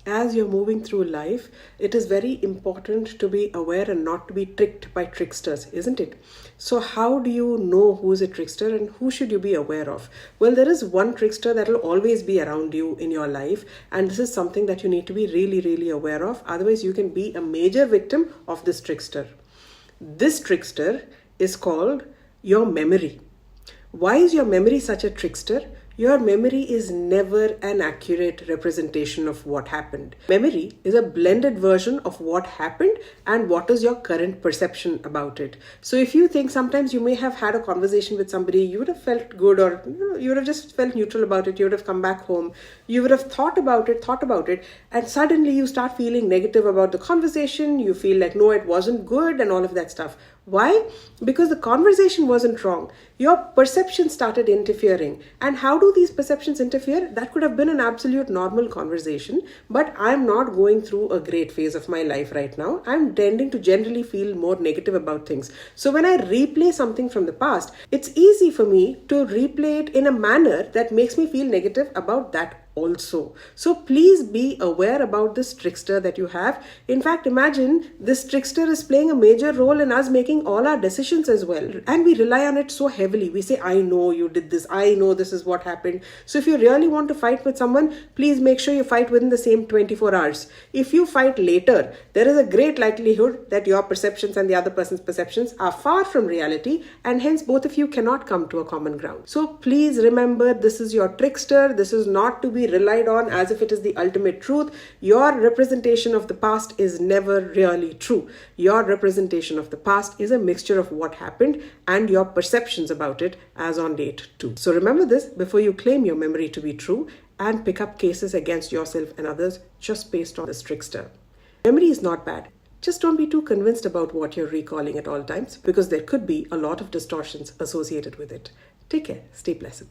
as you're moving through life, it is very important to be aware and not to be tricked by tricksters, isn't it? So how do you know who's a trickster and who should you be aware of? Well, there is one trickster that will always be around you in your life, and this is something that you need to be really, really aware of. Otherwise, you can be a major victim of this trickster. This trickster is called your memory. Why is your memory such a trickster? Your memory is never an accurate representation of what happened. Memory is a blended version of what happened and what is your current perception about it. So if you think sometimes you may have had a conversation with somebody, you would have felt good, or you would have just felt neutral about it, you would have come back home, you would have thought about it, and suddenly you start feeling negative about the conversation, you feel like, no, it wasn't good and all of that stuff. Why? Because the conversation wasn't wrong. Your perception started interfering. And how do these perceptions interfere? That could have been an absolute normal conversation, but I'm not going through a great phase of my life right now. I'm tending to generally feel more negative about things. So when I replay something from the past, it's easy for me to replay it in a manner that makes me feel negative about that also. So please be aware about this trickster that you have. In fact, imagine this trickster is playing a major role in us making all our decisions as well. And we rely on it so heavily. We say, I know you did this. I know this is what happened. So if you really want to fight with someone, please make sure you fight within the same 24 hours. If you fight later, there is a great likelihood that your perceptions and the other person's perceptions are far from reality, and hence both of you cannot come to a common ground. So please remember, this is your trickster. This is not to be relied on as if it is the ultimate truth. Your representation of the past is never really true. Your representation of the past is a mixture of what happened and your perceptions about it as on date too. So remember this before you claim your memory to be true and pick up cases against yourself and others just based on this trickster. Memory is not bad. Just don't be too convinced about what you're recalling at all times, because there could be a lot of distortions associated with it. Take care. Stay blessed.